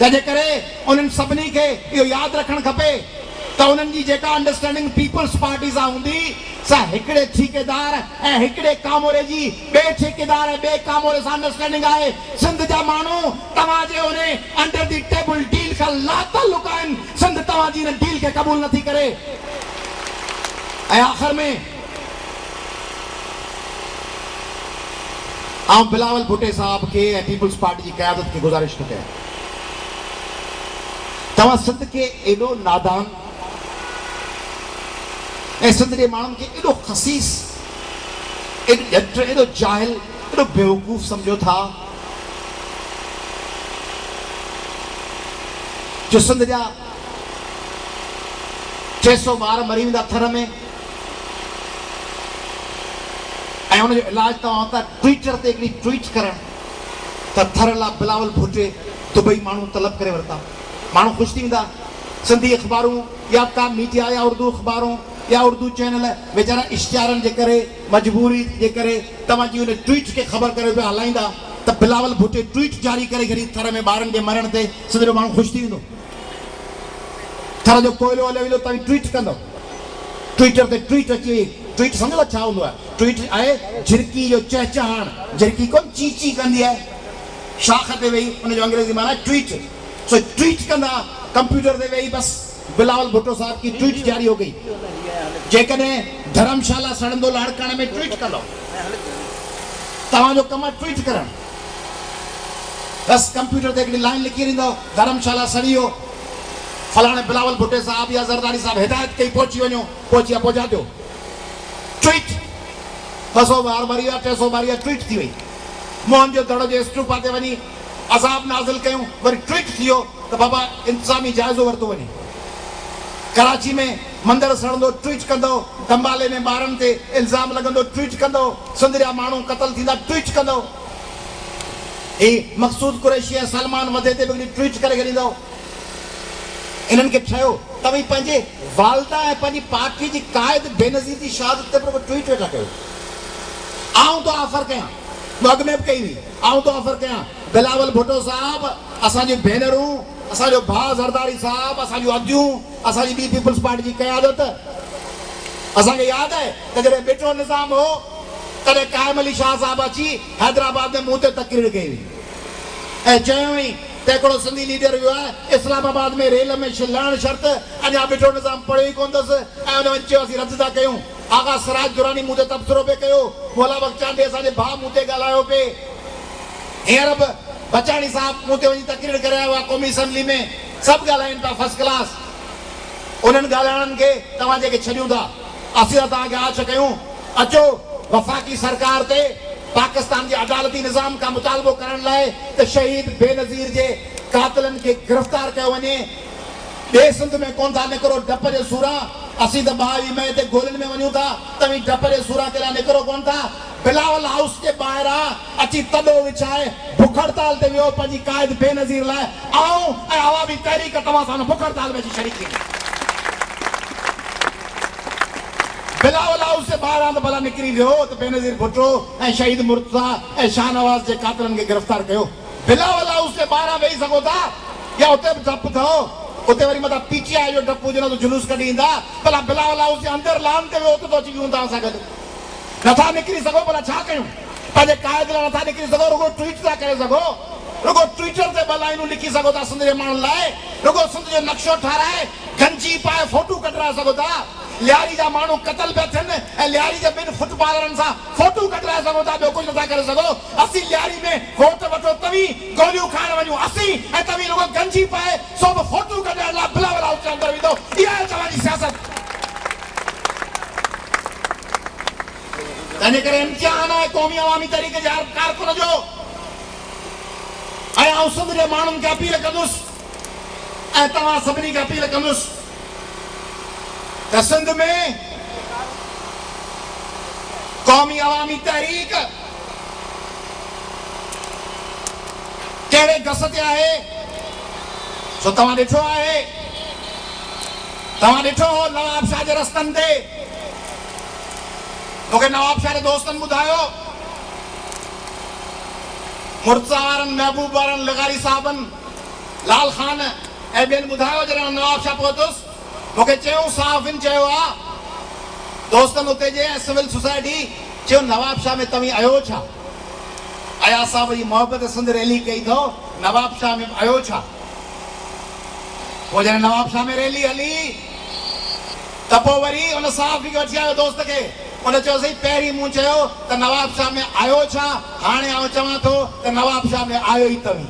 तंहिंजे करे उन्हनि सभिनी खे इहो यादि रखणु खपे त उन्हनि जी जेका अंडरस्टैंडिंग पीपल्स पार्टी सां हूंदी सा हिकिड़े ठेकेदार ऐं हिकिड़े कामोरे जी ॿिए ठेकेदार ऐं ॿिए कामोरे सां अंडरस्टैंडिंग आहे। सिंध जा माण्हू तव्हांजे उन अंडर दी टेबल डील खां लातालुक आहिनि। सिंध तव्हांजी हिन डील खे क़बूल नथी करे। ऐं आख़िर में आउं बिलावल भुट्टे साहब खे ऐं पीपल्स पार्टी जी क़यादत खे गुज़ारिश थो कयां, तव्हां सिंध खे एॾो नादान ऐं सिंध जे माण्हुनि खे एॾो ख़सीस, एॾो ॼट, एॾो जाहिल, एॾो बेवकूफ़ सम्झो था जो सिंध जा 600 ॿार मरी वेंदा थर में ऐं हुनजो इलाज तव्हां था ट्विटर ते हिकिड़ी ट्वीट करणु त थर लाइ बिलावल भुट्टे दुबई माण्हू तलब करे वरिता। माण्हू ख़ुशि थी वेंदा। सिंधी अख़बारूं या का मीडिया या उर्दू अख़बारूं या उर्दू चैनल वीचारा इश्तिहारनि जे करे, मजबूरी जे करे तव्हांजी उन ट्वीट खे ख़बर करे पिया हलाईंदा त बिलावल भुट्टे ट्वीट जारी करे घड़ी थर में ॿारनि जे मरण ते सिंध जो माण्हू ख़ुशि थी वेंदो। थर जो कोयलो हले वेंदो तव्हां ट्वीट कंदो, ट्विटर ते ट्वीट अची वई। ट्वीट सम्झो छा हूंदो आहे? ट्वीट आहे झिरकी जो चहचहाण। झिरकी कोन ची ची कंदी आहे शाख ते वेही, उनजो अंग्रेज़ी माना ट्वीट। सो ट्वीट कंदा कंप्यूटर ते वेही, बस बिलावल भुट्टो साहब की ट्वीट जारी हो गई। जेकॾहिं धर्मशाला सड़ंदो लाड़काणे में ट्वीट कंदो, तव्हांजो कमु आहे ट्वीट करणु। बस कंप्यूटर ते हिकिड़ी लाइन लिखी ॾींदो, धर्मशाला सड़ी वियो, फलाणे बिलावल भुट्टे साहब या ज़रदारी साहब हिदायत कई पहुची वञो, पहुची पहुचा दो ट्वीट। 200 ॿार मरी विया, 300 ॿार ट्वीट थी वई। मोहन जो दड़ो जे इस्तूफा ते वञी अज़ाब नाज़िल कयूं, वरी ट्वीट थी वियो त बाबा इंतज़ामी जाइज़ो वरितो वञे। कराची में मंदरु सड़ंदो ट्वीट कंदो, दंबाले में ॿारनि ते इल्ज़ाम लॻंदो ट्वीट कंदो, सिंध जा माण्हू क़तल थींदा ट्वीट कंदो। ही मक़सूद कुरैशी ऐं सलमान वधे ते बि ट्वीट करे छॾींदो। इन्हनि खे ठहियो तव्हां पंहिंजे वालदा ऐं पंहिंजी पार्टी जी क़ाइद बेनज़ीर जी शहादत ते बि ट्वीट वेठा कयो। आऊं तो ऑफर कयां, अॻ में बि कई हुई, आऊं तो ऑफर कयां बिलावल भुट्टो साहब, असांजी भेनरूं, असांजो भाउ ज़रदारी साहब, असांजूं अदियूं, असांजी ॿी पीपल्स पार्टी जी क़यादत। असांखे यादि आहे त जॾहिं ॿिटो निज़ाम हो तॾहिं क़ाइम अली शाह साहब अची हैदराबाद में मूं ते तक़रीर कई हुई ऐं चयो हुई त हिकिड़ो सिंधी लीडर वियो आहे इस्लामाबाद में रेल में लहण शर्त, अञा ॿिटो निज़ाम पढ़ियो ई कोन अथसि ऐं हुन में चयो असीं रद्द था कयूं। आगा सिराज दुरानी मूं ते तबसरो पियो कयो, मौला बख्शांडी असांजे भाउ मूं ते ॻाल्हायो पिए। हींअर बि बचाणी साहब मूं ते वञी तक़रीर करे आयो आहे क़ौमी असेंबली में, सभु ॻाल्हाइनि पिया फर्स्ट क्लास। उन्हनि ॻाल्हाइणनि खे तव्हां जेके छॾियूं था, असीं त तव्हांखे आश कयूं अचो वफ़ाक़ी सरकार ते पाकिस्तान जे अदालती निज़ाम खां मुतालबो करण लाइ त शहीद बेनज़ीर जे कातिलनि खे गिरफ़्तार कयो वञे। ॿिए सिंध में कोन था निकिरो डप जे सूरा, असीं त 22 मई ते गोलियुनि में वञूं था, तव्हीं डप जे सूरा के लाइ निकिरो कोन था। बिलावल हाउस जे ॿाहिरां अची तॾो विछाए बुख हड़ताल ते वियो पंहिंजी क़ाइद बेनज़ीर लाइ। आऊं ऐं अवामी तहरीक तव्हां सां बुख हड़ताल में अची शरीक थी। बिलावल हाउस जे ॿाहिरां त भला निकिरी वियो त बेनज़ीर भुट्टो ऐं शहीद मुर्तज़ा ऐं शाहनवाज़ जे कातिलनि खे गिरफ़्तार कयो। बिलावल हाउस जे ॿाहिरां वेही सघो था या उते बि डपु अथव, उते वरी मथां पीटीआई जो डपु हुजे न त जुलूस कढी ईंदा। भला बिलावल हाउस जे अंदरि लान ते वियो त अची वियूं तव्हां सां गॾु। नथा निकिरी सघो, भला छा कयूं? पंहिंजे क़ाइद लाइ नथा निकिरी सघो, रुगो ट्वीट था करे सघो, रुगो ट्विटर ते ॿ लाइनूं लिखी सघो था सिंध जे माण्हुनि लाइ, रुगो सिंध जो नक्शो ठाराए गंजी पाए फोटू कढाए सघो था। लियारी जा माण्हू क़तल पिया थियनि ऐं लियारी जे ॿिनि फुटबॉलरनि सां फोटू कढाए सघो था, ॿियो कुझु नथा करे सघो। असीं लियारी में वोट वठो तव्हीं गोलियूं खाइण वञूं असीं, ऐं तव्हीं रुगो गंजी पाए सो बि फोटू कढाइण लाइ बिलावल हाउस जे अंदरि वेंदो। इहा आहे तव्हांजी सियासत। तंहिंजे करे इम्तिहान आहे क़ौमी अवामी तहरीक जे हर कारकुन जो। ऐं आउं सिंध जे माण्हुनि खे अपील कंदुसि ऐं तव्हां सभिनी खे अपील कंदुसि त सिंध में क़ौमी अवामी तहरीक कहिड़े गस ते आहे सो तव्हां ॾिठो आहे। तव्हां ॾिठो नवाब शाह जे रस्तनि ते, मूंखे नवाब शाह जे दोस्तनि ॿुधायो मुर्तज़ा वारनि, महबूब वारनि, लगारी साहबनि लाल खान ऐं ॿियनि ॿुधायो जॾहिं नवाब शाह पहुतुसि मूंखे चयूं साफ़िन चयो आहे दोस्तनि उते जे सिविल सोसाइटी चयो नवाब शाह में तव्हीं आयो छा आया साहब जी मोहब्बत सिंध रैली कई अथव नवाब शाह में आयो छा पोइ जॾहिं नवाब शाह में रैली हली त पोइ वरी उन साहब खे वठी आयो दोस्त खे उन चयोसीं पहिरीं मूं चयो त नवाब शाह में आयो छा हाणे आउं चवां थो त नवाब शाह में आयो ई तव्हीं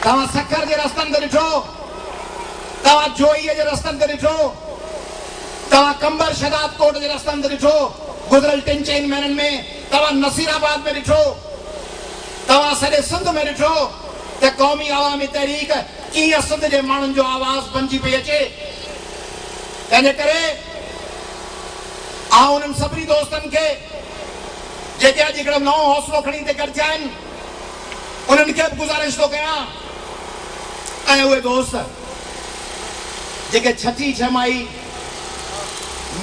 तव्हां सखर जे रस्तनि ते ॾिठो तव्हां जोईअ जे रस्तनि ते ॾिठो तव्हां कंबर शदाद कोट जे रस्तनि ते ॾिठो गुज़िरियल 3-4 महीननि में तव्हां नसीराबाद में ॾिठो तव्हां सॼे सिंध में ॾिठो त क़ौमी अवामी तहरीक कीअं सिंध जे माण्हुनि जो आवाज़ बणिजी पई अचे तंहिंजे करे आउं उन्हनि सभिनी दोस्तनि खे जेके अॼु हिकिड़ो नओं हौसलो खणी हिते गॾिजा आहिनि उन्हनि खे बि गुज़ारिश थो कयां ऐं उहे दोस्त जेके छठी छमाई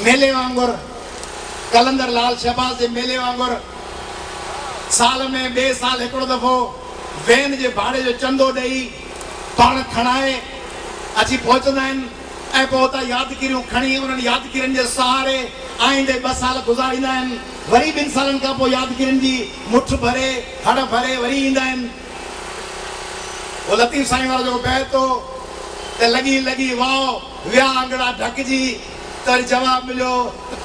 मेले वांगुरु कलंदर लाल शहबाज जे मेले वांगुरु साल में ॿिए साल हिकिड़ो दफ़ो वैन जे भाड़े जो चंदो ॾेई पाण खणाए अची पहुचंदा आहिनि ऐं पोइ हुतां यादगिरियूं खणी उन्हनि यादगिरियुनि जे सहारे आईंदे 2 साल गुज़ारींदा आहिनि वरी 2 सालनि खां पोइ यादगिरियुनि जी मुठ भरे हड़ भरे वरी ईंदा आहिनि वो लतीफ़ साईं वारो जेको बैतो त लॻी लॻी वाओ विया आंगड़ा ढकिजी त जवाबु मिलियो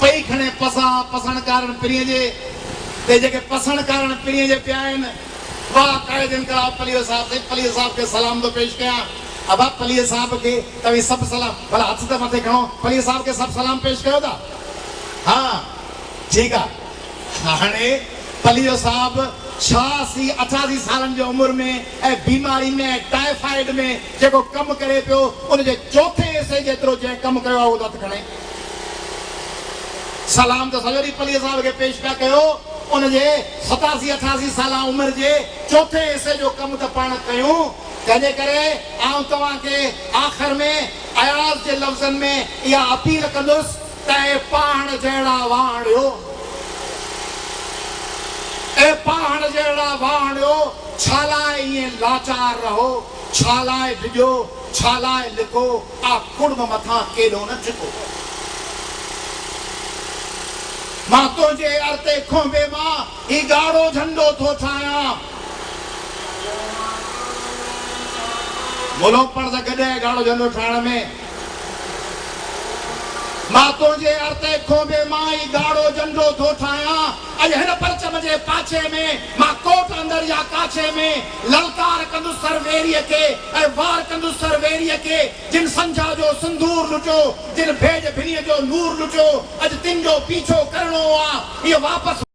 पई खणे पसण कारण पिरीअ जे ते जेके पसण कारण पिरीअ जे पिया आहिनि वाह कायदिन करा पलीअ साहब खे सलाम थो पेश कयां अब पलीअ साहब खे तव्हीं सभु सलाम भला हथ त मथे खणो पलीअ साहब खे सभु सलाम पेश कयो था हा ठीकु आहे हाणे पलीअ साहब 88 सालनि जी उमिरि में ऐं बीमारी में टाइफाइड में जेको कमु करे पियो उनजे चौथे हिसे जेतिरो जंहिं कमु कयो आहे उहो हथ खणे सलाम त सॼो ॾींहुं पलीअ साहब खे पेश पिया कयो उनजे 87-88 साल उमिरि जे चौथे हिसे जो कमु त पाण कयूं तंहिंजे करे आउं तव्हांखे आख़िर में अयाज़ जे लफ़्ज़नि में इहा अपील कंदुसि त पाण जहिड़ा वाणियो पाण जहिड़ा वाणियो छा लाइ ईअं लाचार रहो छा लाइ डिॼो छा लाइ लिखो आ कुड़म मथां केॾो न झुको मां तुंहिंजे अर्ते खोंबे मां ही ॻाढ़ो झंडो थो ठाहियां मुलो पण सां गॾु आहे ॻाढ़ो झंडो ठाहिण में मां तुंहिंजे अर्ते खोंबे मां ही ॻाढ़ो झंडो थो ठाहियां अॼु हिन परचम जे पाछे में मां कोट अंदरि या काछे में ललकार कंदुसि सरवेरीअ खे ऐं वार कंदुसि सरवेरीअ खे जिन संझा जो सिंदूर लुटियो जिन भेज भिनीअ जो नूर लुटियो अॼु तिन जो पीछो करणो आहे इहो वापसि